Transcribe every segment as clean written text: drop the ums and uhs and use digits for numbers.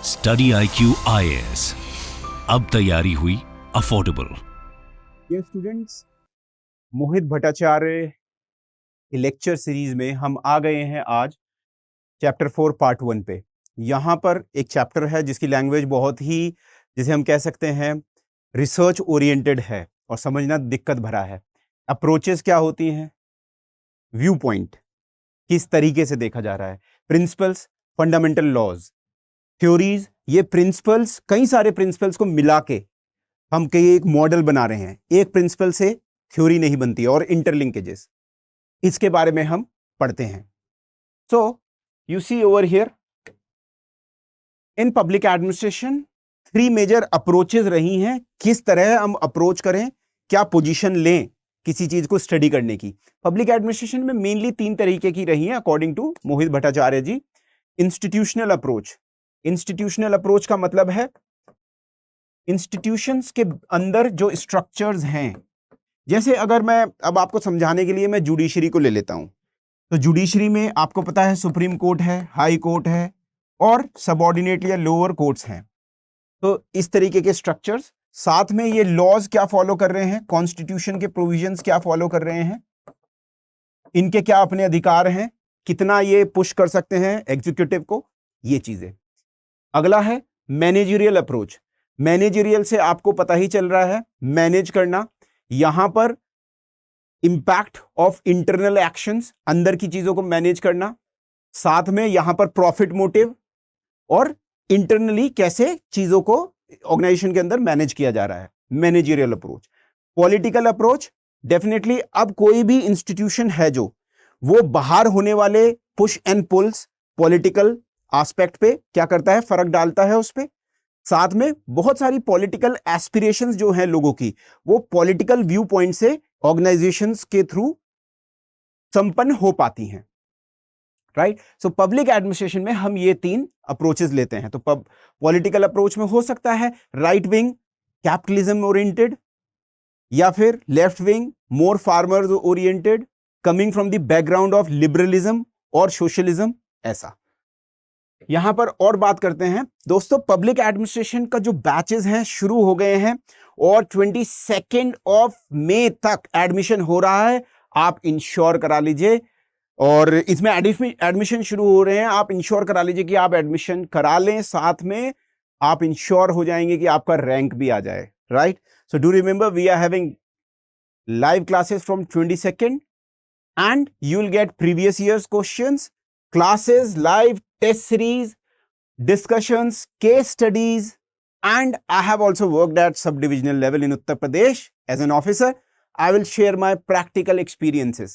Study IQ IAS, अब तैयारी हुई अफोर्डेबल। ये स्टूडेंट्स, मोहित भट्टाचार्य की लेक्चर सीरीज में हम आ गए हैं आज चैप्टर 4 पार्ट 1 पे। यहाँ पर एक चैप्टर है जिसकी लैंग्वेज बहुत ही, जिसे हम कह सकते हैं, रिसर्च ओरिएंटेड है और समझना दिक्कत भरा है। अप्रोचेस क्या होती हैं, व्यू पॉइंट किस तरीके से देखा जा रहा है, प्रिंसिपल्स, फंडामेंटल लॉज, थ्योरीज, ये प्रिंसिपल्स, कई सारे प्रिंसिपल्स को मिला के हम कई एक मॉडल बना रहे हैं। एक प्रिंसिपल से थ्योरी नहीं बनती और इंटरलिंकेजेस, इसके बारे में हम पढ़ते हैं। So you see over here, in public administration 3 major approaches रही हैं। किस तरह हम अप्रोच करें, क्या पोजीशन लें किसी चीज को स्टडी करने की। पब्लिक एडमिनिस्ट्रेशन में मेनली 3 तरीके की रही हैं according to Mohit Bhattacharya ji. Institutional approach, institutional approach का मतलब है इंस्टीट्यूशंस के अंदर जो स्ट्रक्चर्स हैं। जैसे अगर मैं अब आपको समझाने के लिए मैं जुडिशरी को ले लेता हूं, तो जुडिशरी में आपको पता है सुप्रीम कोर्ट है, हाई कोर्ट है और सबऑर्डिनेट या लोअर कोर्ट्स हैं। तो इस तरीके के स्ट्रक्चर्स, साथ में ये लॉज क्या फॉलो कर रहे हैं, कॉन्स्टिट्यूशन के प्रोविजंस क्या फॉलो कर रहे हैं, इनके क्या अपने अधिकार हैं, कितना ये पुश कर सकते हैं एग्जीक्यूटिव को, ये चीजें। अगला है मैनेजरियल अप्रोच। मैनेजरियल से आपको पता ही चल रहा है, मैनेज करना, यहां पर इंपैक्ट ऑफ इंटरनल एक्शंस, अंदर की चीजों को मैनेज करना, साथ में यहां पर प्रॉफिट मोटिव और इंटरनली कैसे चीजों को ऑर्गेनाइजेशन के अंदर मैनेज किया जा रहा है, managerial approach. Political approach, definitely अब कोई भी इंस्टीट्यूशन है जो वो बाहर होने वाले push and pulls political aspect पे क्या करता है, फर्क डालता है उस पे। साथ में बहुत सारी पॉलिटिकल एस्पिरेशंस जो हैं लोगों की, वो पॉलिटिकल व्यू पॉइंट से ऑर्गेनाइजेशंस के थ्रू संपन्न हो पाती हैं, राइट। सो पब्लिक एडमिनिस्ट्रेशन में हम ये 3 अप्रोचेस लेते हैं। तो पॉलिटिकल अप्रोच में हो सकता है राइट विंग, कैपिटलिज्म ओरिएंटेड, या फिर left wing, more farmers oriented, coming from the background of liberalism और सोशलिज्म, ऐसा। यहां पर और बात करते हैं दोस्तों, पब्लिक एडमिनिस्ट्रेशन का जो बैचेस हैं शुरू हो गए हैं और 22 मई तक एडमिशन हो रहा है। आप इंश्योर करा लीजिए, और इसमें एडमिशन शुरू हो रहे हैं, आप इंश्योर करा लीजिए कि आप एडमिशन करा लें, साथ में आप इंश्योर हो जाएंगे कि आपका रैंक भी आ जाए, right. So do remember, we are having live classes from 22 and you'll get previous year's questions, classes, live test series, discussions, case studies, and I have also worked at sub-divisional level in Uttar Pradesh as an officer. I will share my practical experiences.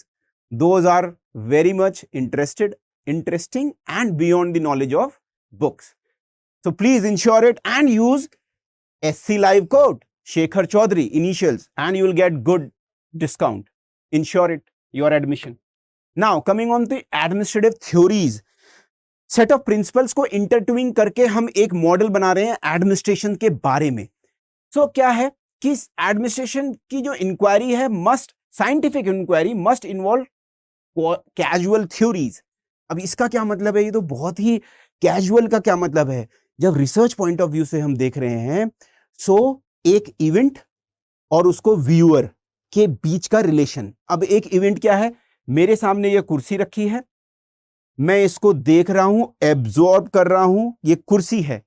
Those are very much interesting and beyond the knowledge of books. So please ensure it and use SC Live code, Shekhar Chaudhary, initials, and you will get good discount. Ensure it. Your admission. Now coming on to administrative theories, set of principles को इंटरट्विंग करके हम एक model बना रहे हैं administration के बारे में। क्या है कि एडमिनिस्ट्रेशन की जो इंक्वायरी है, scientific inquiry must involve casual theories. अब इसका क्या मतलब है, ये तो बहुत ही कैजुअल का क्या मतलब है, जब रिसर्च पॉइंट ऑफ व्यू से हम देख रहे हैं, एक इवेंट और उसको व्यूअर के बीच का रिलेशन। अब एक इवेंट क्या है, मेरे सामने ये कुर्सी रखी है, मैं इसको देख रहा हूं, एब्जॉर्ब कर रहा हूं, ये कुर्सी है,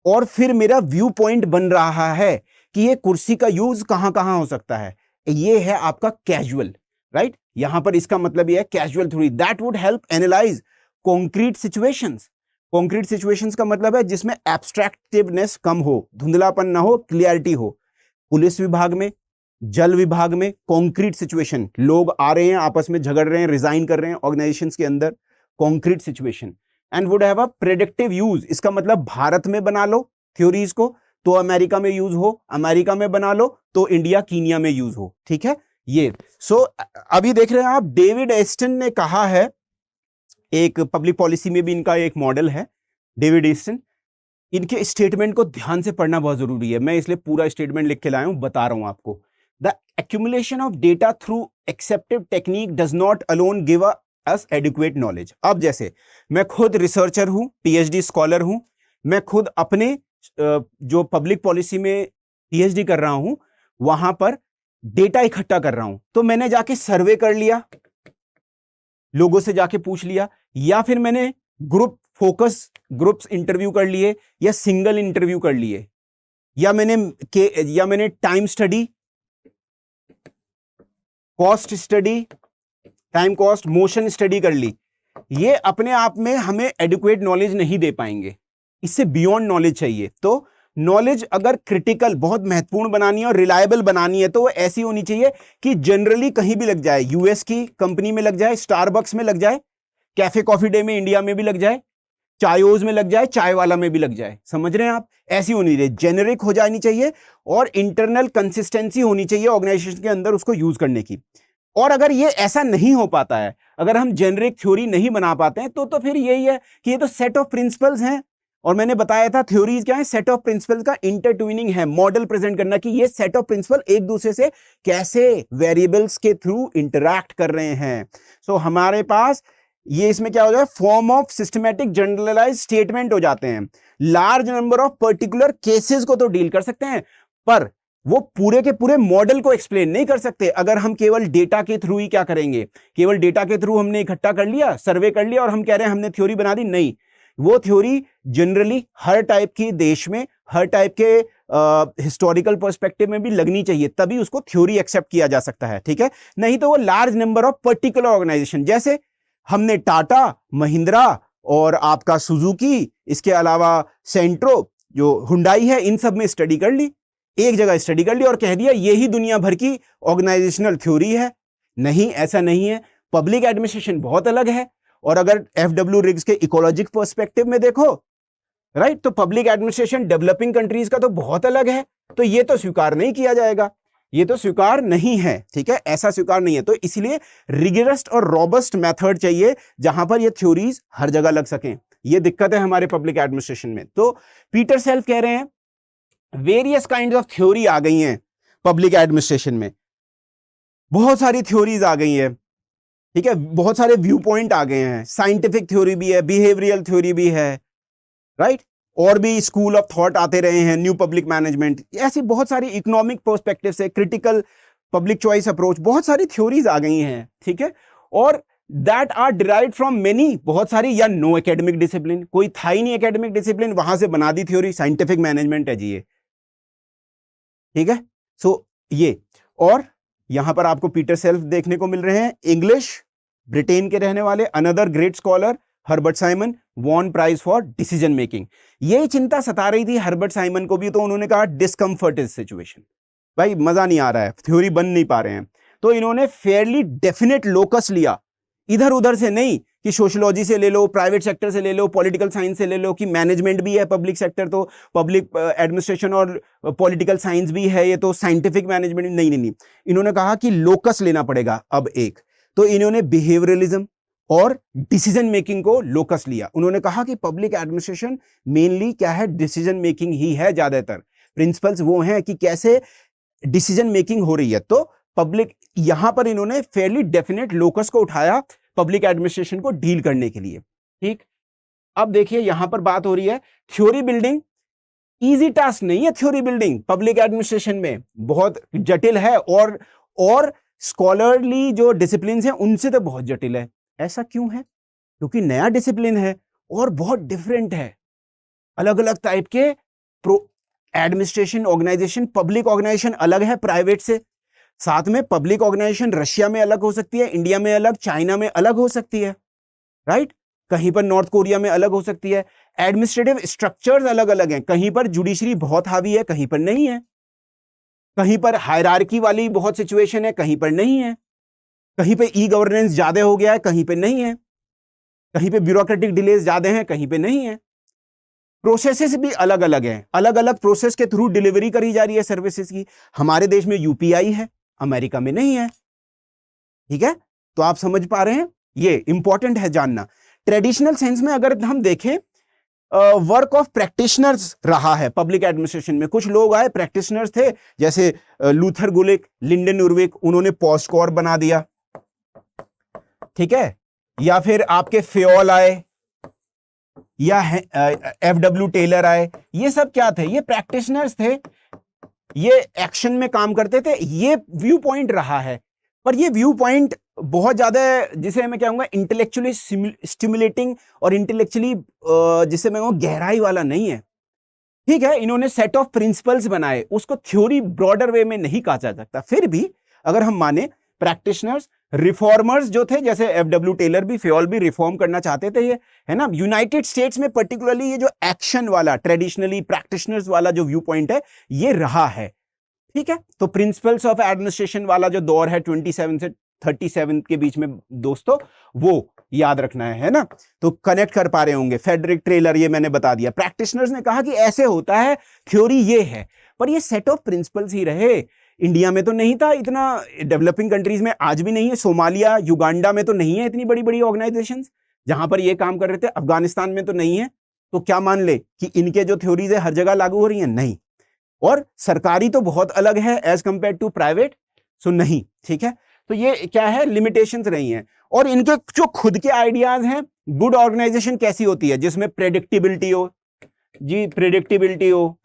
और फिर मेरा व्यू पॉइंट बन रहा है कि ये कुर्सी का यूज कहां कहां हो सकता है। ये है आपका कैजुअल, राइट। यहां पर इसका मतलब ये है casual theory that would help analyse concrete situations. Concrete situations का मतलब है जिसमें एब्स्ट्रैक्टिवनेस कम हो, धुंधलापन ना हो, क्लियरिटी हो। पुलिस विभाग में, जल विभाग में कॉन्क्रीट सिचुएशन, लोग आ रहे हैं, आपस में झगड़ रहे हैं, रिजाइन कर रहे हैं ऑर्गेनाइजेशंस के अंदर, concrete situation, and would have a predictive use. इसका मतलब भारत में बना लो थ्योरीज को तो अमेरिका में यूज हो, अमेरिका में बना लो तो इंडिया कीनिया में यूज हो, ठीक है ये। अभी देख रहे हैं आप, डेविड एस्टन ने कहा है, एक पब्लिक पॉलिसी में भी इनका एक मॉडल है, डेविड एस्टन। इनके स्टेटमेंट को ध्यान से पढ़ना बहुत जरूरी है, मैं इसलिए पूरा स्टेटमेंट लिख के लाया हूं, बता रहा हूं आपको। The accumulation of data through accepted technique does not alone give us adequate knowledge. अब जैसे मैं खुद रिसर्चर हूं, PhD स्कॉलर हूं, मैं खुद अपने जो पब्लिक पॉलिसी में पीएचडी कर रहा हूं वहां पर डेटा इकट्ठा कर रहा हूं, तो मैंने जाके सर्वे कर लिया, लोगों से जाके पूछ लिया, या फिर मैंने ग्रुप फोकस ग्रुप्स इंटरव्यू कर लिए, या सिंगल इंटरव्यू कर लिए, या मैंने time study, cost study, time cost, motion study कर ली। ये अपने आप में हमें एडिक्वेट नॉलेज नहीं दे पाएंगे, इससे बियॉन्ड नॉलेज चाहिए। तो नॉलेज अगर क्रिटिकल, बहुत महत्वपूर्ण बनानी है और रिलायबल बनानी है तो वो ऐसी होनी चाहिए कि जनरली कहीं भी लग जाए, यूएस की कंपनी में लग जाए, स्टारबक्स में लग जाए, कैफे कॉफी डे में इंडिया में भी लग जाए, चायोज में लग जाए, चाय वाला में भी लग जाए। समझ रहे हैं आप? ऐसी होनी चाहिए, जेनेरिक हो जानी चाहिए और इंटरनल कंसिस्टेंसी होनी चाहिए ऑर्गेनाइजेशन के अंदर उसको यूज करने की। और अगर ये ऐसा नहीं हो पाता है, अगर हम जेनेरिक थ्योरी नहीं बना पाते हैं तो फिर यही है कि ये तो सेट ऑफ प्रिंसिपल्स हैं। और मैंने बताया था थ्योरीज क्या है, सेट ऑफ प्रिंसिपल्स का इंटरट्यूनिंग है, मॉडल प्रेजेंट करना कि ये सेट ऑफ प्रिंसिपल एक दूसरे से कैसे वेरिएबल्स के थ्रू इंटरैक्ट कर रहे हैं। सो हमारे पास ये इसमें क्या हो जाए, form of systematic generalize statement हो जाते हैं। Large number of particular cases को तो डील कर सकते हैं, पर वो पूरे के पूरे मॉडल को एक्सप्लेन नहीं कर सकते। अगर हम केवल डेटा के थ्रू ही क्या करेंगे, केवल डेटा के थ्रू हमने इकट्ठा कर लिया, सर्वे कर लिया और हम कह रहे हैं हमने थ्योरी बना दी, नहीं। वो थ्योरी जनरली हर टाइप की देश में, हर टाइप के हिस्टोरिकल पर्सपेक्टिव में भी लगनी चाहिए, तभी उसको थ्योरी एक्सेप्ट किया जा सकता है, ठीक है। नहीं तो वो large number of particular organization, जैसे हमने टाटा, महिंद्रा और आपका सुजुकी, इसके अलावा सेंट्रो, जो हुंडई है, इन सब में स्टडी कर ली, एक जगह स्टडी कर ली और कह दिया यही दुनिया भर की ऑर्गेनाइजेशनल थ्योरी है। नहीं, ऐसा नहीं है। पब्लिक एडमिनिस्ट्रेशन बहुत अलग है। और अगर एफडब्ल्यू रिग्स के इकोलॉजिक पर्सपेक्टिव में देखो, राइट, तो पब्लिक एडमिनिस्ट्रेशन डेवलपिंग कंट्रीज का तो बहुत अलग है। तो ये तो स्वीकार नहीं किया जाएगा, ये तो स्वीकार नहीं है, ठीक है, ऐसा स्वीकार नहीं है। तो इसलिए रिगरस और रॉबस्ट मेथड चाहिए जहां पर ये थ्योरीज हर जगह लग सकें। ये दिक्कत है हमारे पब्लिक एडमिनिस्ट्रेशन में। तो पीटर सेल्फ कह रहे हैं वेरियस काइंड्स ऑफ थ्योरी आ गई हैं पब्लिक एडमिनिस्ट्रेशन में, बहुत सारी थ्योरीज आ गई हैं, ठीक है, बहुत सारे व्यू पॉइंट आ गए हैं। साइंटिफिक थ्योरी भी है, बिहेवियरल थ्योरी भी है, राइट, और भी स्कूल ऑफ थॉट आते रहे हैं, न्यू पब्लिक मैनेजमेंट, ऐसी बहुत सारी इकोनॉमिक पर्सपेक्टिव से, क्रिटिकल पब्लिक चॉइस अप्रोच, बहुत सारी थ्योरीज आ गई हैं, ठीक है। और that are derived from many, बहुत सारी, या नो एकेडमिक डिसिप्लिन, कोई था ही नहीं एकेडमिक डिसिप्लिन, वहां से बना दी थ्योरी, साइंटिफिक मैनेजमेंट है जी ये, ठीक है। सो ये, और यहां पर आपको पीटर सेल्फ देखने को मिल रहे हैं, इंग्लिश, ब्रिटेन के रहने वाले, another great scholar Herbert Simon, won prize for decision making. यही चिंता सता रही थी हर्बर्ट साइमन को भी, तो उन्होंने कहा डिस्कम्फर्ट इज सिचुएशन, भाई मजा नहीं आ रहा है, थ्योरी बन नहीं पा रहे हैं। तो इन्होंने फेयरली डेफिनेट लोकस लिया, इधर उधर से नहीं कि सोशियोलॉजी से ले लो, प्राइवेट सेक्टर से ले लो, पॉलिटिकल साइंस से ले लो, कि मैनेजमेंट भी है पब्लिक सेक्टर, तो पब्लिक एडमिनिस्ट्रेशन और पॉलिटिकल साइंस भी है, ये तो साइंटिफिक मैनेजमेंट नहीं, नहीं, नहीं। इन्होंने कहा कि लोकस लेना पड़ेगा अब एक, तो इन्होंने बिहेवियरलिज्म और डिसीजन मेकिंग को लोकस लिया। उन्होंने कहा कि पब्लिक एडमिनिस्ट्रेशन मेनली क्या है, डिसीजन मेकिंग ही है, ज्यादातर प्रिंसिपल्स वो हैं कि कैसे डिसीजन मेकिंग हो रही है। तो पब्लिक, यहां पर इन्होंने फेयरली डेफिनेट लोकस को उठाया पब्लिक एडमिनिस्ट्रेशन को डील करने के लिए, ठीक। अब देखिए यहां पर बात हो रही है थ्योरी बिल्डिंग, इजी टास्क नहीं है थ्योरी बिल्डिंग पब्लिक एडमिनिस्ट्रेशन में, बहुत जटिल है, और स्कॉलरली जो डिसिप्लिन है उनसे तो बहुत जटिल है। ऐसा क्यों है? क्योंकि नया डिसिप्लिन है और बहुत डिफरेंट है, अलग अलग टाइप के एडमिनिस्ट्रेशन ऑर्गेनाइजेशन, पब्लिक ऑर्गेनाइजेशन अलग है प्राइवेट से, साथ में पब्लिक ऑर्गेनाइजेशन रशिया में अलग हो सकती है, इंडिया में अलग, चाइना में अलग हो सकती है, राइट, कहीं पर नॉर्थ कोरिया में अलग हो सकती है। एडमिनिस्ट्रेटिव स्ट्रक्चर्स अलग अलग हैं, कहीं पर जुडिशरी बहुत हावी है, कहीं पर नहीं है, कहीं पर हायरार्की वाली बहुत सिचुएशन है, कहीं पर नहीं है, कहीं पे ई गवर्नेंस ज्यादा हो गया है, कहीं पे नहीं है, कहीं पे ब्यूरोक्रेटिक डिलेज ज्यादा हैं, कहीं पे नहीं है। प्रोसेसेस भी अलग अलग हैं, अलग अलग प्रोसेस के थ्रू डिलीवरी करी जा रही है सर्विसेज की। हमारे देश में यूपीआई है, अमेरिका में नहीं है, ठीक है। तो आप समझ पा रहे हैं, ये इंपॉर्टेंट है जानना। ट्रेडिशनल सेंस में अगर हम देखें, वर्क ऑफ प्रैक्टिशनर्स रहा है पब्लिक एडमिनिस्ट्रेशन में। कुछ लोग आए, प्रैक्टिशनर्स थे, जैसे लूथर गुलिक, लिंडन उर्विक, उन्होंने पॉस्टकॉर बना दिया, ठीक है। या फिर आपके फेओल आए, या FW टेलर आए, ये सब क्या थे? ये प्रैक्टिशनर्स थे, ये एक्शन में काम करते थे, ये व्यू पॉइंट रहा है। पर ये व्यू पॉइंट बहुत ज्यादा, जिसे मैं कहूंगा इंटेलेक्चुअली स्टिमुलेटिंग और इंटेलेक्चुअली जिसे मैं कहूँ गहराई वाला नहीं है। ठीक है, इन्होंने सेट ऑफ प्रिंसिपल्स बनाए, उसको थ्योरी ब्रॉडर वे में नहीं कहा जा सकता। फिर भी अगर हम माने प्रैक्टिशनर्स, रिफॉर्मर्स जो थे, जैसे FW टेलर भी, फेयोल भी रिफॉर्म करना चाहते थे, ये है ना। यूनाइटेड स्टेट्स में पर्टिकुलरली ये जो एक्शन वाला, ट्रेडिशनली प्रैक्टिशनर्स वाला जो व्यू पॉइंट है, ये रहा है। ठीक है, तो प्रिंसिपल्स ऑफ एडमिनिस्ट्रेशन वाला जो दौर है 27 से 37 के बीच में दोस्तों, वो याद रखना है ना। तो कनेक्ट कर पा रहे होंगे। फेडरिक टेलर, ये मैंने बता दिया। प्रैक्टिशनर्स ने कहा कि ऐसे होता है, थ्योरी ये है, पर ये सेट ऑफ प्रिंसिपल्स ही रहे। इंडिया में तो नहीं था इतना, डेवलपिंग कंट्रीज में आज भी नहीं है, सोमालिया, युगांडा में तो नहीं है इतनी बड़ी बड़ी ऑर्गेनाइजेशंस जहां पर ये काम कर रहे थे, अफगानिस्तान में तो नहीं है। तो क्या मान ले कि इनके जो थ्योरीज है हर जगह लागू हो रही है? नहीं। और सरकारी तो बहुत अलग है एज कंपेयर टू प्राइवेट, सो नहीं। ठीक है, तो ये क्या है, लिमिटेशंस रही हैं। और इनके जो खुद के आइडियाज हैं, गुड ऑर्गेनाइजेशन कैसी होती है? जिसमें प्रेडिक्टेबिलिटी हो, जी प्रेडिक्टेबिलिटी हो,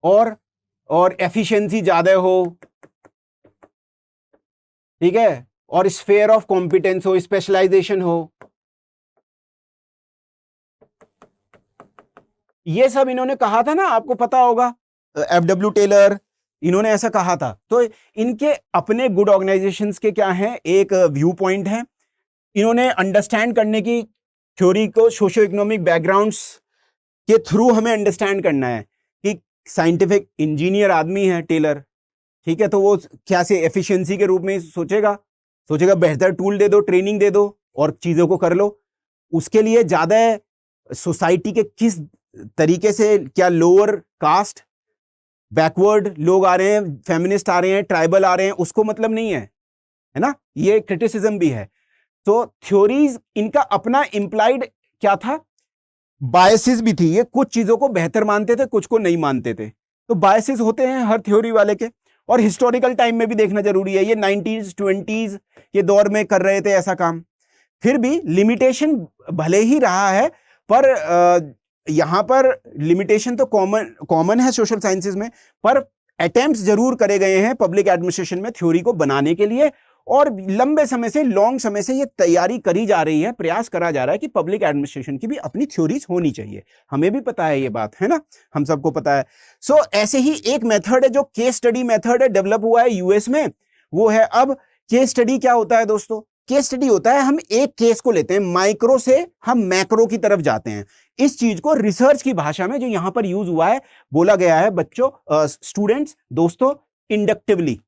और एफिशिएंसी ज्यादा हो, ठीक है, और स्फेयर ऑफ कॉम्पिटेंस हो, स्पेशलाइजेशन हो, ये सब इन्होंने कहा था ना, आपको पता होगा। FW टेलर, इन्होंने ऐसा कहा था। तो इनके अपने गुड ऑर्गेनाइजेशंस के क्या हैं, एक व्यू पॉइंट है। इन्होंने अंडरस्टैंड करने की थ्योरी को सोशियो इकोनॉमिक बैकग्राउंड्स के थ्रू हमें अंडरस्टैंड करना है कि साइंटिफिक इंजीनियर आदमी है टेलर, ठीक है, तो वो क्या से एफिशिएंसी के रूप में सोचेगा बेहतर टूल दे दो, ट्रेनिंग दे दो और चीजों को कर लो। उसके लिए ज्यादा सोसाइटी के किस तरीके से, क्या लोअर कास्ट, बैकवर्ड लोग आ रहे हैं, फेमिनिस्ट आ रहे हैं, ट्राइबल आ रहे हैं, उसको मतलब नहीं है ना। ये क्रिटिसिज्म भी है। तो थ्योरीज इनका अपना इंप्लाइड क्या था, बायसेस भी थी। ये कुछ चीजों को बेहतर मानते थे, कुछ को नहीं मानते थे। तो बायसेस होते हैं हर थ्योरी वाले के। और हिस्टोरिकल टाइम में भी देखना जरूरी है, ये 90s 20s के दौर में कर रहे थे ऐसा काम। फिर भी लिमिटेशन भले ही रहा है, पर यहां पर लिमिटेशन तो कॉमन है सोशल साइंसेज में, पर अटेम्प्ट्स जरूर करे गए हैं पब्लिक एडमिनिस्ट्रेशन में थ्योरी को बनाने के लिए। और लंबे समय से, लॉन्ग समय से ये तैयारी करी जा रही है, प्रयास करा जा रहा है कि पब्लिक एडमिनिस्ट्रेशन की भी अपनी थ्योरीज होनी चाहिए। हमें भी पता है ये बात, है ना, हम सबको पता है। सो ऐसे ही एक मेथड है जो केस स्टडी मेथड है, डेवलप हुआ है यूएस में, वो है। अब केस स्टडी क्या होता है दोस्तों? केस स्टडी होता है, हम एक केस को लेते हैं, माइक्रो से हम मैक्रो की तरफ जाते हैं। इस चीज को रिसर्च की भाषा में जो यहां पर यूज हुआ है, बोला गया है बच्चों, स्टूडेंट्स, दोस्तों, इंडक्टिवली।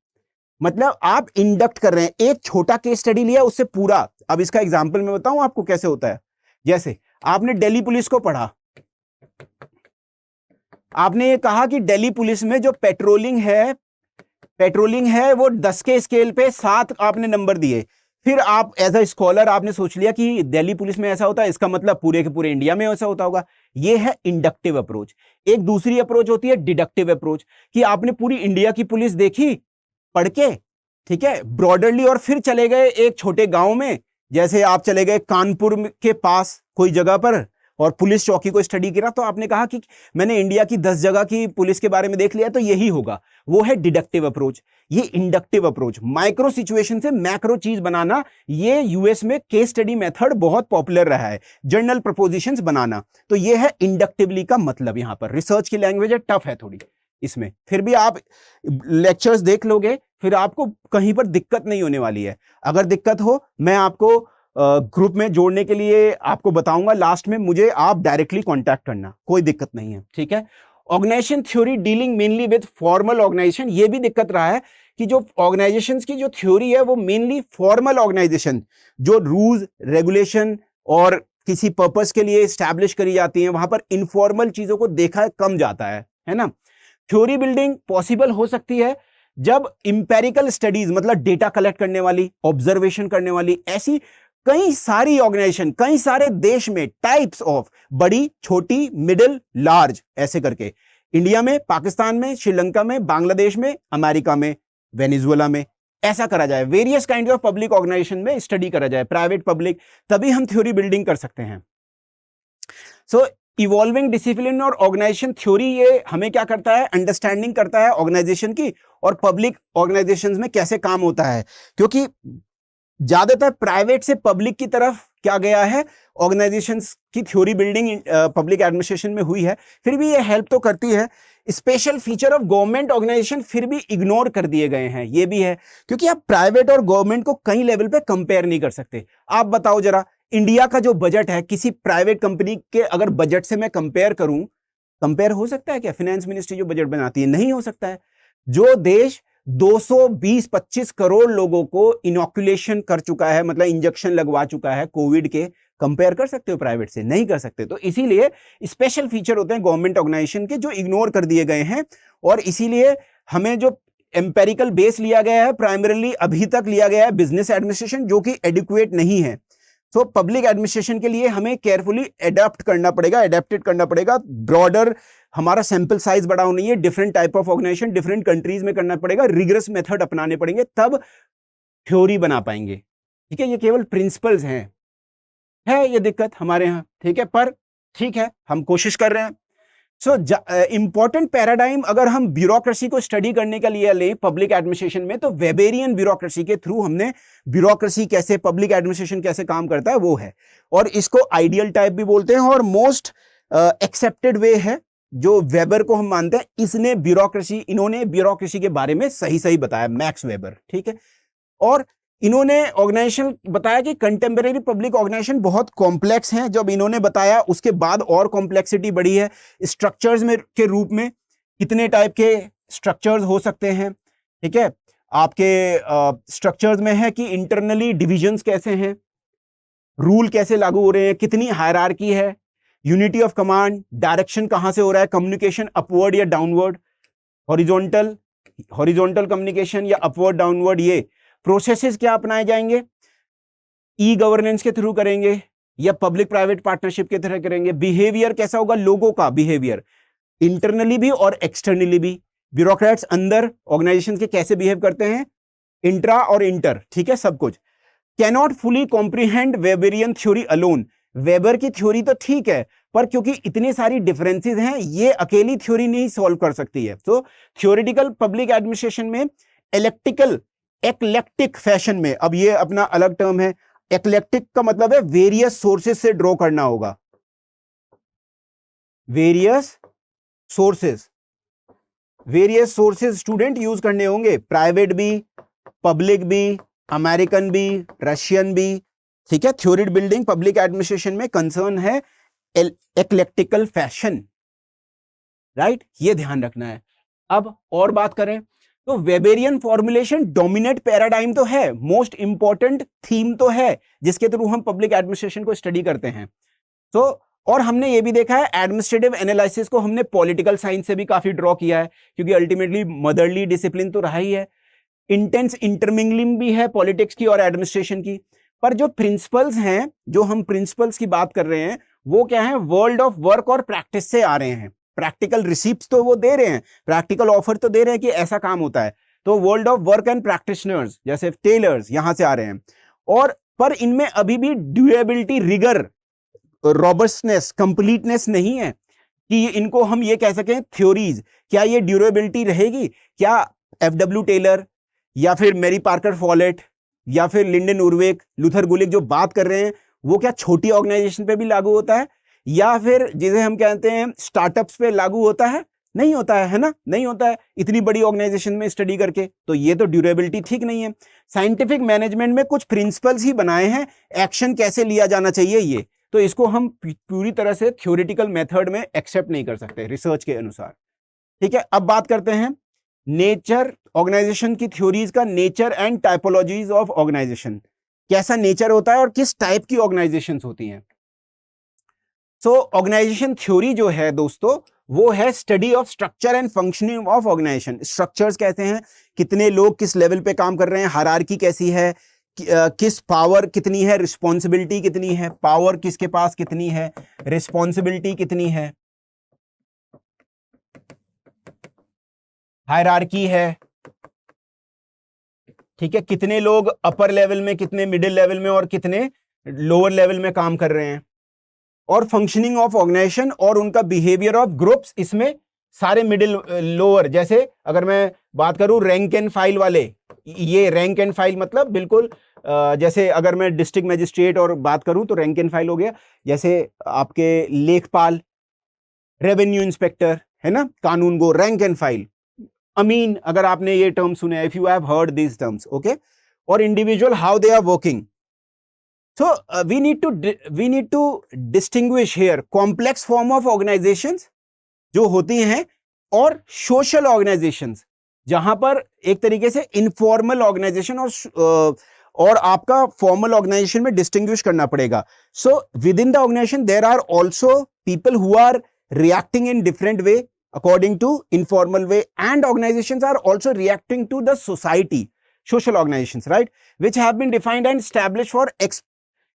मतलब आप इंडक्ट कर रहे हैं, एक छोटा केस स्टडी लिया, उससे पूरा। अब इसका एग्जांपल मैं बताऊं आपको कैसे होता है। जैसे आपने दिल्ली पुलिस को पढ़ा, आपने ये कहा कि दिल्ली पुलिस में जो पेट्रोलिंग है वो 10 के स्केल पे 7 आपने नंबर दिए। फिर आप एज अ स्कॉलर आपने सोच लिया कि दिल्ली पुलिस में ऐसा होता है, इसका मतलब पूरे के पूरे इंडिया में ऐसा होता होगा। ये है इंडक्टिव अप्रोच। एक दूसरी अप्रोच होती है डिडक्टिव अप्रोच, कि आपने पूरी इंडिया की पुलिस देखी पढ़ के, ठीक है, ब्रॉडरली, और फिर चले गए एक छोटे गांव में। जैसे आप चले गए कानपुर के पास कोई जगह पर और पुलिस चौकी को स्टडी किया, तो आपने कहा कि मैंने इंडिया की 10 जगह की पुलिस के बारे में देख लिया, तो यही होगा। वो है डिडक्टिव अप्रोच। ये इंडक्टिव अप्रोच, माइक्रो सिचुएशन से मैक्रो चीज बनाना, ये यूएस में केस स्टडी मेथड बहुत पॉपुलर रहा है। जर्नल प्रपोजिशंस बनाना, तो ये है इंडक्टिवली का मतलब। यहां पर रिसर्च की लैंग्वेज है, टफ है थोड़ी इसमें। फिर भी आप लेक्चर्स देख लोगे, फिर आपको कहीं पर दिक्कत नहीं होने वाली है। अगर दिक्कत हो, मैं आपको ग्रुप में जोड़ने के लिए आपको बताऊंगा लास्ट में, मुझे आप डायरेक्टली कांटेक्ट करना, कोई दिक्कत नहीं है, ठीक है। Organization theory dealing mainly with formal organization, ये भी दिक्कत रहा है कि जो ऑर्गेनाइजेशंस की जो थ्योरी है वो मेनली फॉर्मल ऑर्गेनाइजेशन, जो रूल्स रेगुलेशन और किसी पर्पस के लिए स्टैब्लिश करी जाती हैं, वहां पर इनफॉर्मल चीजों को देखा कम जाता है ना। थ्योरी बिल्डिंग पॉसिबल हो सकती है जब इंपेरिकल स्टडीज, मतलब डेटा कलेक्ट करने वाली, ऑब्जर्वेशन करने वाली, ऐसी कई सारी ऑर्गेनाइजेशन, कई सारे देश में, टाइप्स ऑफ, बड़ी, छोटी, मिडिल, लार्ज, ऐसे करके, इंडिया में, पाकिस्तान में, श्रीलंका में, बांग्लादेश में, अमेरिका में, वेनेजुएला में, ऐसा करा जाए, various kind of public organization में स्टडी करा जाए, प्राइवेट पब्लिक, तभी हम थ्योरी बिल्डिंग कर सकते हैं। सो इवॉल्विंग डिसिप्लिन और ऑर्गेनाइजेशन थ्योरी ये हमें क्या करता है, अंडरस्टैंडिंग करता है ऑर्गेनाइजेशन की और पब्लिक ऑर्गेनाइजेशंस में कैसे काम होता है, क्योंकि ज्यादातर प्राइवेट से पब्लिक की तरफ क्या गया है, ऑर्गेनाइजेशंस की थ्योरी बिल्डिंग पब्लिक एडमिनिस्ट्रेशन में हुई है, फिर भी ये हेल्प तो करती है। Special feature of government organization फिर भी इग्नोर कर दिए गए हैं, ये भी है, क्योंकि आप प्राइवेट और गवर्नमेंट को कई लेवल पे कंपेयर नहीं कर सकते। आप बताओ जरा, इंडिया का जो बजट है किसी प्राइवेट कंपनी के अगर बजट से मैं कंपेयर करूं, कंपेयर हो सकता है क्या? फाइनेंस मिनिस्ट्री जो बजट बनाती है, नहीं हो सकता है। जो देश 220-25 करोड़ लोगों को इनॉक्यूलेशन कर चुका है, मतलब इंजेक्शन लगवा चुका है कोविड के, कंपेयर कर सकते हो प्राइवेट से? नहीं कर सकते। तो इसीलिए स्पेशल फीचर होते हैं गवर्नमेंट ऑर्गेनाइजेशन के जो इग्नोर कर दिए गए हैं, और इसीलिए हमें जो एम्पेरिकल बेस लिया गया है, प्राइमरीली अभी तक लिया गया है बिजनेस एडमिनिस्ट्रेशन, जो कि एडिक्वेट नहीं है। तो पब्लिक एडमिनिस्ट्रेशन के लिए हमें केयरफुली एडेप्ट करना पड़ेगा, एडेप्टेड करना पड़ेगा, ब्रॉडर हमारा सैंपल साइज बड़ा होना है, different type of organization different countries में करना पड़ेगा, रिगरस मेथड अपनाने पड़ेंगे, तब थ्योरी बना पाएंगे। ठीक है, ये केवल प्रिंसिपल्स हैं, है ये दिक्कत हमारे यहाँ, ठीक है, पर ठीक है, हम कोशिश कर रहे हैं। सो इंपॉर्टेंट पैराडाइम अगर हम ब्यूरोक्रेसी को स्टडी करने के लिए लें पब्लिक एडमिनिस्ट्रेशन में, तो वेबेरियन ब्यूरोक्रेसी के थ्रू हमने ब्यूरोक्रेसी कैसे, पब्लिक एडमिनिस्ट्रेशन कैसे काम करता है वो है, और इसको आइडियल टाइप भी बोलते हैं, और मोस्ट एक्सेप्टेड वे है जो वेबर को हम मानते हैं। इन्होंने ब्यूरोक्रेसी के बारे में सही सही बताया, मैक्स वेबर, ठीक है। और इन्होंने ऑर्गेनाइजेशन बताया कि कंटेम्परेरी पब्लिक ऑर्गेनाइजेशन बहुत कॉम्प्लेक्स हैं। जब इन्होंने बताया उसके बाद और कॉम्प्लेक्सिटी बढ़ी है। स्ट्रक्चर्स में के रूप में कितने टाइप के स्ट्रक्चर्स हो सकते हैं, ठीक है, आपके स्ट्रक्चर्स में है कि इंटरनली डिविजन्स कैसे हैं, रूल कैसे लागू हो रहे हैं, कितनी हायरार्की है, यूनिटी ऑफ कमांड, डायरेक्शन कहां से हो रहा है, कम्युनिकेशन अपवर्ड या डाउनवर्ड, हॉरिजॉन्टल कम्युनिकेशन या अपवर्ड डाउनवर्ड, ये प्रोसेसेस क्या अपनाए जाएंगे, ई गवर्नेंस के थ्रू करेंगे या पब्लिक प्राइवेट पार्टनरशिप के तरह करेंगे, बिहेवियर कैसा होगा, लोगों का बिहेवियर इंटरनली भी और एक्सटर्नली भी, ब्यूरोक्रेट्स अंदर ऑर्गेनाइजेशन के कैसे बिहेव करते हैं, इंट्रा और इंटर, ठीक है, सब कुछ। Cannot fully comprehend Weberian theory alone, weber की थ्योरी तो ठीक है, पर क्योंकि इतनी सारी डिफरेंसेस हैं, ये अकेली थ्योरी नहीं सॉल्व कर सकती है। तो थ्योरेटिकल पब्लिक एडमिनिस्ट्रेशन में एक्लेक्टिक फैशन में, अब ये अपना अलग टर्म है, एक्लेक्टिक का मतलब है वेरियस सोर्सेस से ड्रॉ करना होगा, वेरियस सोर्सेस स्टूडेंट यूज करने होंगे, प्राइवेट भी, पब्लिक भी, अमेरिकन भी, रशियन भी, ठीक है। थ्योरी बिल्डिंग पब्लिक एडमिनिस्ट्रेशन में कंसर्न है एक्लेक्टिकल फैशन, राइट, ये ध्यान रखना है। अब और बात करें तो वेबेरियन फॉर्मुलेशन डोमिनेट पैराडाइम तो है, मोस्ट इंपॉर्टेंट थीम तो है जिसके थ्रू हम पब्लिक एडमिनिस्ट्रेशन को स्टडी करते हैं। तो और हमने ये भी देखा है एडमिनिस्ट्रेटिव एनालिसिस को हमने पॉलिटिकल साइंस से भी काफी ड्रॉ किया है, क्योंकि अल्टीमेटली मदरली डिसिप्लिन तो रहा ही है। इंटेंस इंटरमिंगलिंग भी है पॉलिटिक्स की और एडमिनिस्ट्रेशन की, पर जो प्रिंसिपल्स हैं, जो हम प्रिंसिपल्स की बात कर रहे हैं, वो क्या है, वर्ल्ड ऑफ वर्क और प्रैक्टिस से आ रहे हैं। प्रैक्टिकल रिसीप्ट्स तो वो दे रहे हैं, प्रैक्टिकल ऑफर तो दे रहे हैं कि ऐसा काम होता है, तो world of work and practitioners जैसे टेलर्स यहां से आ रहे हैं। और पर इनमें अभी भी ड्यूरेबिलिटी, रिगर, रॉबस्टनेस, कंप्लीटनेस नहीं है कि इनको हम ये कह सकें थ्योरीज, क्या ये ड्यूरेबिलिटी रहेगी? क्या एफडब्ल्यू टेलर या फिर मेरी पार्कर फॉलेट या फिर लिंडन उर्विक, लूथर गुलिक जो बात कर रहे हैं, वो क्या छोटी ऑर्गेनाइजेशन पे भी लागू होता है, या फिर जिसे हम कहते हैं स्टार्टअप्स पे लागू होता है? नहीं होता है ना, नहीं होता है इतनी बड़ी ऑर्गेनाइजेशन में स्टडी करके। तो ये तो ड्यूरेबिलिटी ठीक नहीं है। साइंटिफिक मैनेजमेंट में कुछ प्रिंसिपल्स ही बनाए हैं, एक्शन कैसे लिया जाना चाहिए ये, तो इसको हम पूरी तरह से थ्योरेटिकल मेथड में एक्सेप्ट नहीं कर सकते रिसर्च के अनुसार, ठीक है। अब बात करते हैं नेचर, ऑर्गेनाइजेशन की थ्योरीज का नेचर एंड टाइपोलॉजीज ऑफ ऑर्गेनाइजेशन, कैसा नेचर होता है और किस टाइप की ऑर्गेनाइजेशंस होती हैं। सो ऑर्गेनाइजेशन थ्योरी जो है दोस्तों, वो है study of structure and functioning of organization. Structures कहते हैं कितने लोग किस लेवल पे काम कर रहे हैं, हायरार्की कैसी है, किस पावर कितनी है, रिस्पॉन्सिबिलिटी कितनी है, पावर किसके पास कितनी है, रिस्पॉन्सिबिलिटी कितनी है, हायरार्की है, ठीक है, कितने लोग अपर लेवल में, कितने मिडिल लेवल में और कितने लोअर लेवल में काम कर रहे हैं, और फंक्शनिंग ऑफ ऑर्गेनाइजेशन और उनका बिहेवियर ऑफ ग्रुप्स, इसमें सारे मिडिल लोअर, जैसे अगर मैं बात करूं रैंक एंड फाइल वाले, ये रैंक एंड फाइल मतलब बिल्कुल जैसे अगर मैं डिस्ट्रिक्ट मजिस्ट्रेट और बात करूं तो रैंक एंड फाइल हो गया, जैसे आपके लेखपाल, रेवेन्यू इंस्पेक्टर, है ना, कानून गो, रैंक एंड फाइल। अमीन, अगर आपने ये टर्म सुने, if you have heard this terms, okay, और individual how they are working. So we need to distinguish here complex form of organizations जो होती हैं और social organizations, जहां पर एक तरीके से informal organization और आपका formal organization में distinguish करना पड़ेगा. So within the organization there are also people who are reacting in different way according to informal way, and organizations are also reacting to the society, social organizations, right, which have been defined and established for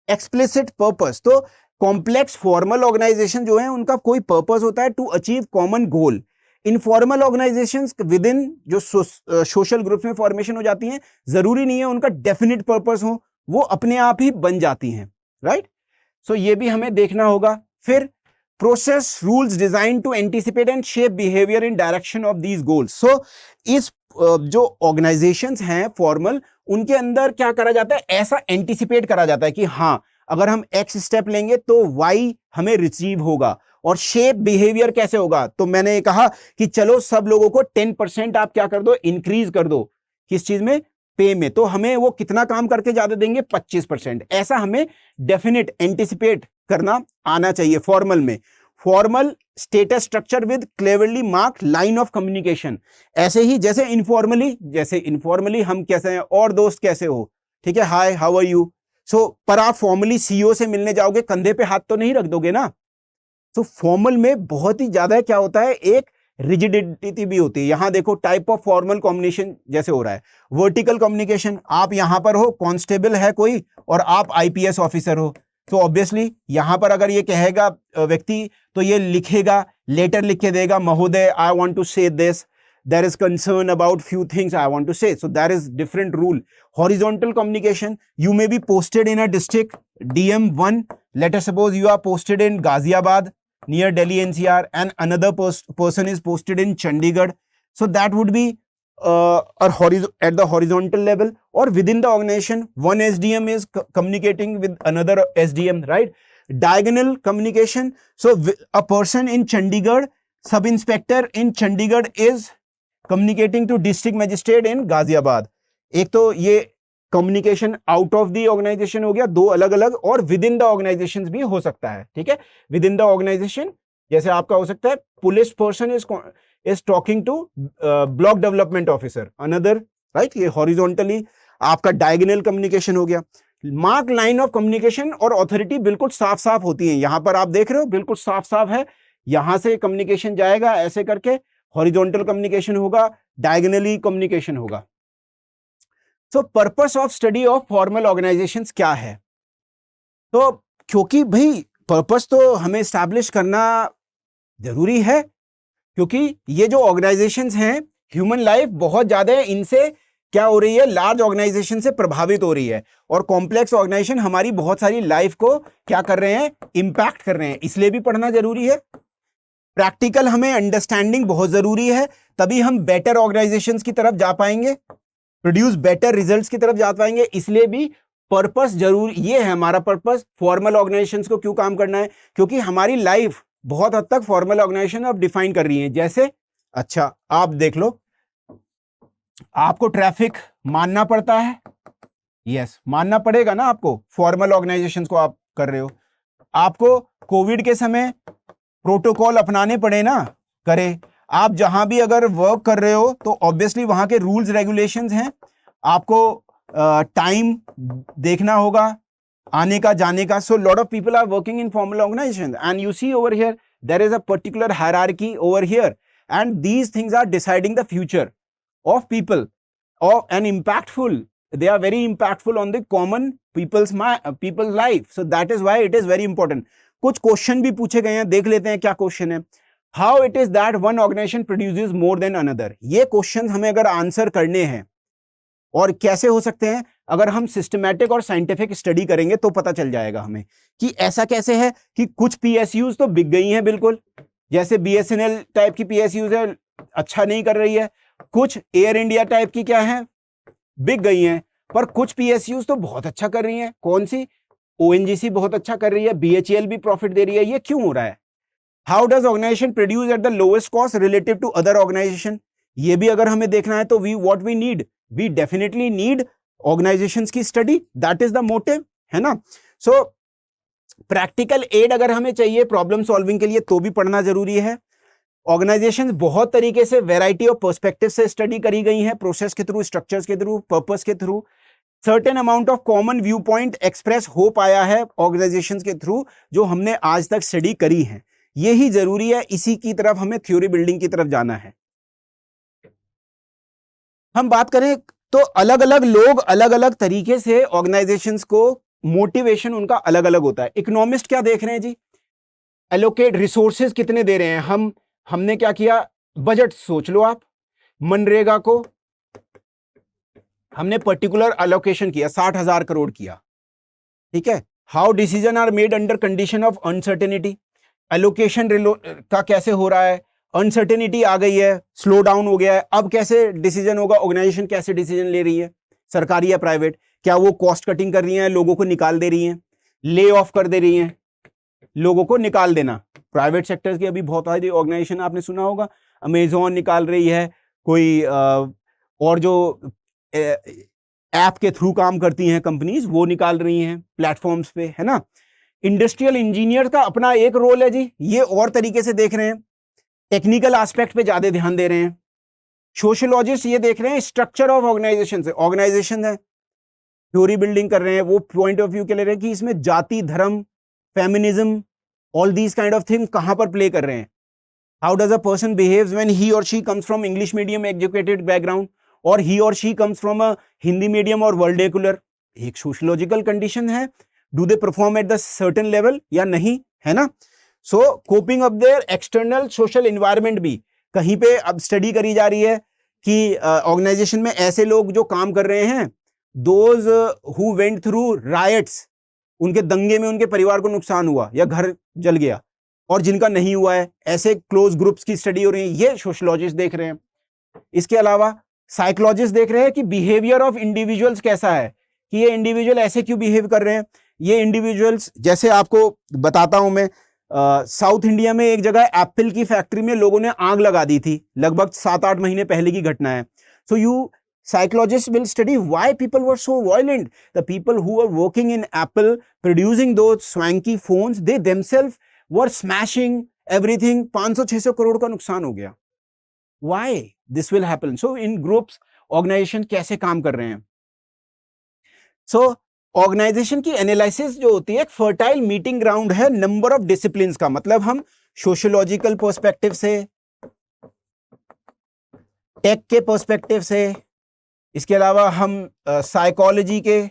explicit purpose. तो complex formal organization जो है उनका कोई purpose होता है to achieve common goal. Informal organizations within जो social groups में formation हो जाती हैं, जरूरी नहीं है उनका डेफिनेट पर्पस हो, वो अपने आप ही बन जाती हैं, राइट. सो ये भी हमें देखना होगा. फिर process rules design to anticipate and shape behaviour in direction of these goals. So इस जो ऑर्गेनाइजेशंस हैं फॉर्मल, उनके अंदर क्या करा जाता है, ऐसा एंटिसिपेट करा जाता है कि हाँ, अगर हम एक्स स्टेप लेंगे तो वाई हमें रिसीव होगा. और शेप बिहेवियर कैसे होगा, तो मैंने कहा कि चलो सब लोगों को 10% आप क्या कर दो, इंक्रीज कर दो. किस चीज में, पे में. तो हमें वो कितना काम करके ज्यादा देंगे, 25%. ऐसा हमें डेफिनेट एंटिसिपेट करना आना चाहिए फॉर्मल में. Formal status structure with cleverly mark line of communication. ऐसे ही जैसे इनफॉर्मली हम कैसे हैं, और दोस्त कैसे हो, ठीक है, हाय हाउ आर यू. सो पर आप फॉर्मली सीईओ से मिलने जाओगे, कंधे पे हाथ तो नहीं रख दोगे ना. तो फॉर्मल में बहुत ही ज्यादा क्या होता है, एक रिजिडिटी भी होती है. यहां देखो टाइप ऑफ फॉर्मल कम्युनिकेशन जैसे हो रहा है. वर्टिकल कम्युनिकेशन, आप यहां पर हो, कांस्टेबल है कोई और आप आईपीएस ऑफिसर हो, तो ऑब्वियसली यहां पर अगर ये कहेगा व्यक्ति, तो ये लिखेगा, लेटर लिख के देगा, महोदय I want to say this, there is concern about few things I want to say. So there is different rule. Horizontal communication, you may be posted in a district DM1, let us suppose you are posted in Ghaziabad near Delhi NCR, and another person is posted in Chandigarh. So that would be at the horizontal level, or within the organization, one SDM is communicating with another SDM, right? Diagonal communication. So a person in Chandigarh, sub-inspector in Chandigarh is communicating to district magistrate in Ghaziabad. एक तो ये communication out of the organization हो गया, दो अलग अलग, और with in the organisation भी हो सकता है, ठीक है. विद इन द ऑर्गेनाइजेशन जैसे आपका हो सकता है, police person is talking to block development officer another, right. ये हॉरिजॉन्टली आपका डायगोनल कम्युनिकेशन हो गया. मार्क लाइन ऑफ कम्युनिकेशन और अथॉरिटी बिल्कुल साफ साफ होती है. यहां पर आप देख रहे हो बिल्कुल साफ साफ है, यहां से कम्युनिकेशन जाएगा ऐसे करके, हॉरिजॉन्टल कम्युनिकेशन होगा, डायगोनली कम्युनिकेशन होगा. तो purpose of study of formal organisations क्या है, तो क्योंकि भाई पर्पस तो हमें एस्टैब्लिश करना जरूरी है, क्योंकि ये जो ऑर्गेनाइजेशंस हैं, ह्यूमन लाइफ बहुत ज्यादा है, इनसे क्या हो रही है, लार्ज ऑर्गेनाइजेशन से प्रभावित हो रही है, और कॉम्प्लेक्स ऑर्गेनाइजेशन हमारी बहुत सारी लाइफ को क्या कर रहे हैं, इंपैक्ट कर रहे हैं. इसलिए भी पढ़ना जरूरी है. प्रैक्टिकल हमें अंडरस्टैंडिंग बहुत जरूरी है, तभी हम बेटर ऑर्गेनाइजेशंस की तरफ जा पाएंगे, प्रोड्यूस बेटर रिजल्ट्स की तरफ जा पाएंगे. इसलिए भी पर्पस जरूर, ये है हमारा पर्पस, फॉर्मल ऑर्गेनाइजेशंस को क्यों काम करना है, क्योंकि हमारी लाइफ बहुत हद तक फॉर्मल ऑर्गेनाइजेशन अब डिफाइन कर रही है. जैसे अच्छा आप देख लो, आपको ट्रैफिक मानना पड़ता है, यस मानना पड़ेगा ना आपको, फॉर्मल ऑर्गेनाइजेशंस को आप कर रहे हो. आपको कोविड के समय प्रोटोकॉल अपनाने पड़े ना, करे. आप जहां भी अगर वर्क कर रहे हो तो ऑब्वियसली वहां के रूल्स रेगुलेशंस हैं, आपको टाइम देखना होगा आने का जाने का. So lot of people are working in formal organization, and you see over here there is a particular hierarchy over here, and these things are deciding the future of people, and impactful, they are very impactful on the common people's life. So that is why it is very important. कुछ question भी पूछे गए हैं, देख लेते हैं क्या question है. How it is that one organization produces more than another. ये क्वेश्चन हमें अगर आंसर करने हैं, और कैसे हो सकते हैं, अगर हम सिस्टमैटिक और साइंटिफिक स्टडी करेंगे तो पता चल जाएगा हमें कि ऐसा कैसे है कि कुछ पीएसयूज तो बिक गई हैं बिल्कुल, जैसे बीएसएनएल टाइप की पीएसयूज है, अच्छा नहीं कर रही है। कुछ एयर इंडिया टाइप की क्या है, बिक गई हैं। पर कुछ पीएसयूज तो बहुत अच्छा कर रही हैं। कौन सी? ओएनजीसी बहुत अच्छा कर रही है, बीएचईएल भी प्रॉफिट दे रही है। ये क्यों हो रहा है? How does organisation produce at the lowest cost relative to other organisation? ये भी अगर हमें देखना है तो we need definitely need organisations की study, that is the motive, है ना। सो प्रैक्टिकल एड अगर हमें चाहिए प्रॉब्लम सॉल्विंग के लिए तो भी पढ़ना जरूरी है। ऑर्गेनाइजेशंस बहुत तरीके से वैरायटी ऑफ पर्सपेक्टिव से स्टडी करी गई हैं, प्रोसेस के थ्रू, स्ट्रक्चर्स के थ्रू, पर्पस के through. Certain amount of common view point express हो पाया है ऑर्गेनाइजेशंस के थ्रू जो हमने आज तक स्टडी करी है। यही जरूरी है, इसी की तरफ हमें थ्योरी बिल्डिंग की तरफ जाना है। हम बात करें तो अलग अलग लोग अलग अलग तरीके से ऑर्गेनाइजेशंस को, मोटिवेशन उनका अलग अलग होता है। इकोनॉमिस्ट क्या देख रहे हैं जी, एलोकेट रिसोर्सेज कितने दे रहे हैं। हमने क्या किया, बजट सोच लो आप, मनरेगा को हमने पर्टिकुलर एलोकेशन किया, 60,000 करोड़ किया, ठीक है। How decision are made under condition of uncertainty, allocation का कैसे हो रहा है, अनसर्टेनिटी आ गई है, स्लो डाउन हो गया है, अब कैसे डिसीजन होगा, ऑर्गेनाइजेशन कैसे डिसीजन ले रही है, सरकारी या प्राइवेट, क्या वो कॉस्ट कटिंग कर रही है, लोगों को निकाल दे रही है, ले ऑफ कर दे रही है, लोगों को निकाल देना। प्राइवेट सेक्टर की अभी बहुत सारी ऑर्गेनाइजेशन आपने सुना होगा, अमेजॉन निकाल रही है, कोई और जो ऐप के थ्रू काम करती हैं कंपनीज वो निकाल रही हैं प्लेटफॉर्म्स पे, है ना। इंडस्ट्रियल इंजीनियर का अपना एक रोल है जी, ये और तरीके से देख रहे हैं, टेक्निकल एस्पेक्ट पे ज्यादा ध्यान दे रहे हैं। सोशियोलॉजिस्ट ये देख रहे हैं स्ट्रक्चर ऑफ ऑर्गेनाइजेशन से, ऑर्गेनाइजेशन है, थ्योरी बिल्डिंग कर रहे हैं, वो पॉइंट ऑफ व्यू के ले रहे हैं कि इसमें जाति, धर्म, feminism, all these kind of thing कहां पर प्ले कर रहे हैं। How does a person behaves when he or she comes from English medium educated background और he or she comes from a Hindi medium और वर्ल्डेकुलर, एक सोशियोलॉजिकल कंडीशन है। Do they perform at the certain level या नहीं, है ना। So coping up their external social environment भी कहीं पे अब स्टडी करी जा रही है कि ऑर्गेनाइजेशन में ऐसे लोग जो काम कर रहे हैं, those who went through riots, उनके दंगे में उनके परिवार को नुकसान हुआ या घर जल गया, और जिनका नहीं हुआ है, ऐसे क्लोज ग्रुप्स की स्टडी हो रही है, ये सोशियोलॉजिस्ट देख रहे हैं। इसके अलावा साइकोलॉजिस्ट देख रहे हैं कि बिहेवियर ऑफ इंडिविजुअल्स कैसा है, कि ये इंडिविजुअल ऐसे क्यों बिहेव कर रहे हैं। ये इंडिविजुअल्स, जैसे आपको बताता हूं मैं, साउथ इंडिया में एक जगह एप्पल की फैक्ट्री में लोगों ने आग लगा दी थी, लगभग 7-8 महीने पहले की घटना है। So you psychologists will study why people were so violent. The people who were working in Apple producing those swanky phones, they themselves were smashing everything, 500-600 crore का नुकसान हो गया। Why this will happen? So in groups organization कैसे काम कर रहे हैं। So organisation की एनालिसिस जो होती है एक फर्टाइल मीटिंग ग्राउंड है नंबर ऑफ डिसिप्लिन्स का, मतलब हम सोशियोलॉजिकल पर्सपेक्टिव से, टेक के पर्सपेक्टिव से, इसके अलावा हम साइकोलॉजी के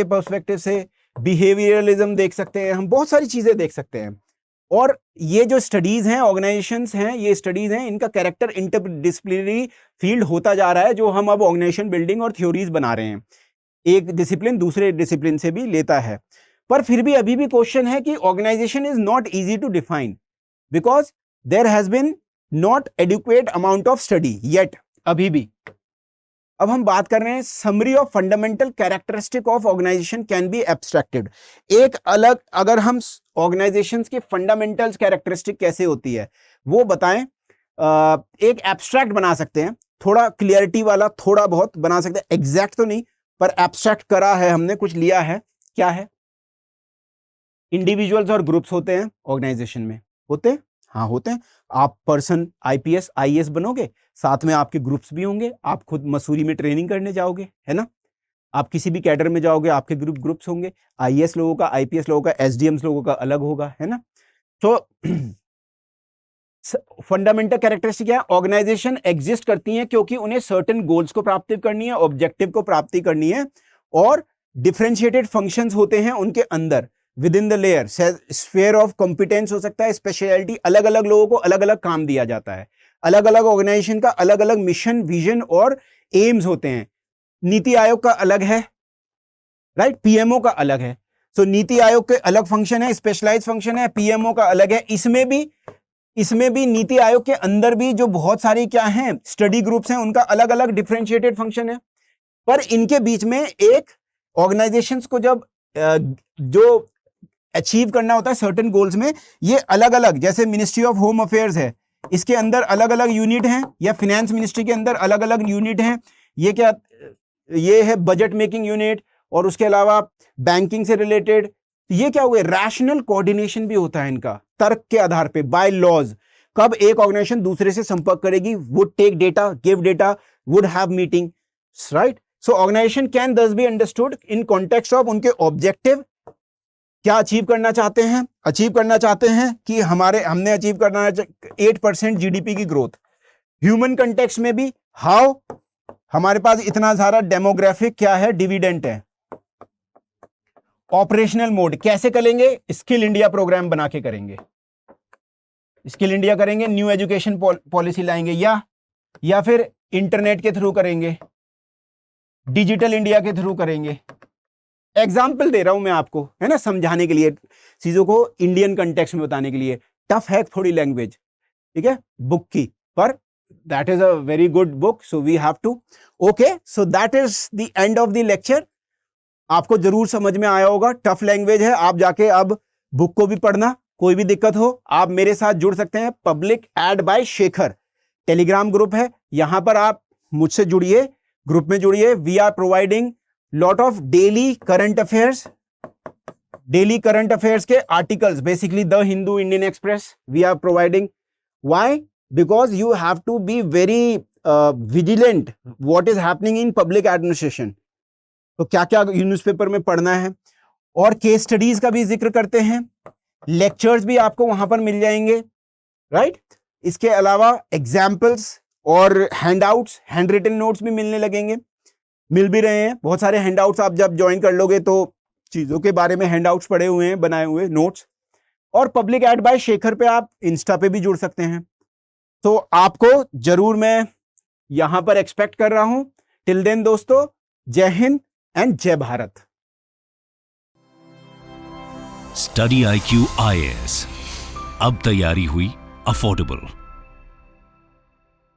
पर्सपेक्टिव से बिहेवियरलिज्म देख सकते हैं, हम बहुत सारी चीजें देख सकते हैं। और ये जो स्टडीज हैं, ऑर्गेनाइजेशंस हैं, ये स्टडीज हैं, इनका कैरेक्टर इंटरडिसिप्लिनरी फील्ड होता जा रहा है, जो हम अब ऑर्गेनाइजेशन बिल्डिंग और थ्योरीज बना रहे हैं। एक डिसिप्लिन दूसरे डिसिप्लिन से भी लेता है, पर फिर भी अभी भी क्वेश्चन है कि organization is not easy to define because there has been not adequate amount of study yet, अभी भी। अब हम बात कर रहे हैं summary of fundamental characteristic of organization can be abstracted. एक अलग, अगर हम ऑर्गेनाइजेशंस के फंडामेंटल्स कैरेक्टरिस्टिक कैसे होती है वो बताएं, एक एब्स्ट्रैक्ट बना सकते हैं, थोड़ा क्लियरिटी वाला, थोड़ा बहुत बना सकते हैं, एग्जैक्ट तो नहीं पर एब्स्ट्रैक्ट करा है हमने, कुछ लिया है। क्या है? इंडिविजुअल्स और ग्रुप्स होते हैं ऑर्गेनाइजेशन में, होते हैं, हाँ होते हैं। आप पर्सन आईपीएस आईएएस बनोगे, साथ में आपके ग्रुप्स भी होंगे, आप खुद मसूरी में ट्रेनिंग करने जाओगे, है ना। आप किसी भी कैडर में जाओगे, आपके ग्रुप्स होंगे, आईएएस लोगों का, आईपीएस लोगों का, एसडीएम्स लोगों का अलग होगा, है ना। तो फंडामेंटल कैरेक्टरिस्टिक क्या है? ऑर्गेनाइजेशन एग्जिस्ट करती हैं क्योंकि उन्हें सर्टेन गोल्स को प्राप्ति करनी है, ऑब्जेक्टिव को प्राप्ति करनी है, और डिफरेंशिएटेड फंक्शंस होते हैं उनके अंदर, with in the layer, sphere of competence हो सकता है, स्पेशलिटी, अलग अलग लोगों को अलग अलग काम दिया जाता है। अलग अलग ऑर्गेनाइजेशन का अलग अलग मिशन, विजन और एम्स होते हैं। नीति आयोग का अलग है, राइट, पीएमओ का अलग है। सो नीति आयोग के अलग फंक्शन है, स्पेशलाइज फंक्शन है, पीएमओ का अलग है। इसमें भी नीति आयोग के अंदर भी जो बहुत सारी क्या हैं स्टडी ग्रुप्स हैं, उनका अलग अलग डिफरेंशिएटेड फंक्शन है। पर इनके बीच में एक ऑर्गेनाइजेशंस को जब जो अचीव करना होता है सर्टेन गोल्स में, ये अलग अलग, जैसे मिनिस्ट्री ऑफ होम अफेयर्स है, इसके अंदर अलग अलग यूनिट हैं, या फाइनेंस मिनिस्ट्री के अंदर अलग अलग यूनिट हैं। ये है बजट मेकिंग यूनिट, और उसके अलावा बैंकिंग से रिलेटेड। ये क्या हुए, रैशनल कोऑर्डिनेशन भी होता है इनका, तर्क के आधार पे, बाय लॉज। कब एक ऑर्गेनाइजेशन दूसरे से संपर्क करेगी, would take data, give data, would have meeting, right. So organisation can this be understood in context of उनके ऑब्जेक्टिव, क्या अचीव करना चाहते हैं। अचीव करना चाहते हैं कि हमने अचीव करना है 8% जीडीपी की ग्रोथ। ह्यूमन कंटेक्स्ट में भी हाउ, हमारे पास इतना सारा डेमोग्राफिक क्या है, डिविडेंट है। ऑपरेशनल मोड कैसे करेंगे, स्किल इंडिया प्रोग्राम बना के करेंगे, स्किल इंडिया करेंगे, न्यू एजुकेशन पॉलिसी लाएंगे, या फिर इंटरनेट के थ्रू करेंगे, डिजिटल इंडिया के थ्रू करेंगे। एग्जाम्पल दे रहा हूं मैं आपको, है ना, समझाने के लिए, चीजों को इंडियन कंटेक्स्ट में बताने के लिए। टफ है थोड़ी लैंग्वेज, ठीक है, बुक की, पर that is a very good book, so we have to. Okay, so that is the end of the lecture. आपको जरूर समझ में आया होगा, टफ लैंग्वेज है। आप जाके अब बुक को भी पढ़ना, कोई भी दिक्कत हो आप मेरे साथ जुड़ सकते हैं। Public ad by Shekhar Telegram group है, यहां पर आप मुझसे जुड़िए, ग्रुप में जुड़िए। We are providing lot of daily current affairs के articles, basically the Hindu, Indian Express we are providing. Why? Because you have to be very vigilant what is happening in public administration. तो क्या क्या newspaper में पढ़ना है, और case studies का भी जिक्र करते हैं, लेक्चर्स भी आपको वहां पर मिल जाएंगे, राइट। इसके अलावा एग्जाम्पल्स और हैंडआउट्स, हैंड रिटन नोट्स भी मिलने लगेंगे, मिल भी रहे हैं बहुत सारे हैंडआउट्स। आप जब ज्वाइन कर लोगे तो चीजों के बारे में हैंडआउट्स पड़े हुए हैं, बनाए हुए नोट्स। और पब्लिक एड बाय शेखर पे आप इंस्टा पे भी जुड़ सकते हैं। तो आपको जरूर मैं यहां पर एक्सपेक्ट कर रहा हूं। टिल देन दोस्तों, जय हिंद एंड जय भारत। स्टडी IQ IAS, अब तैयारी हुई अफोर्डेबल।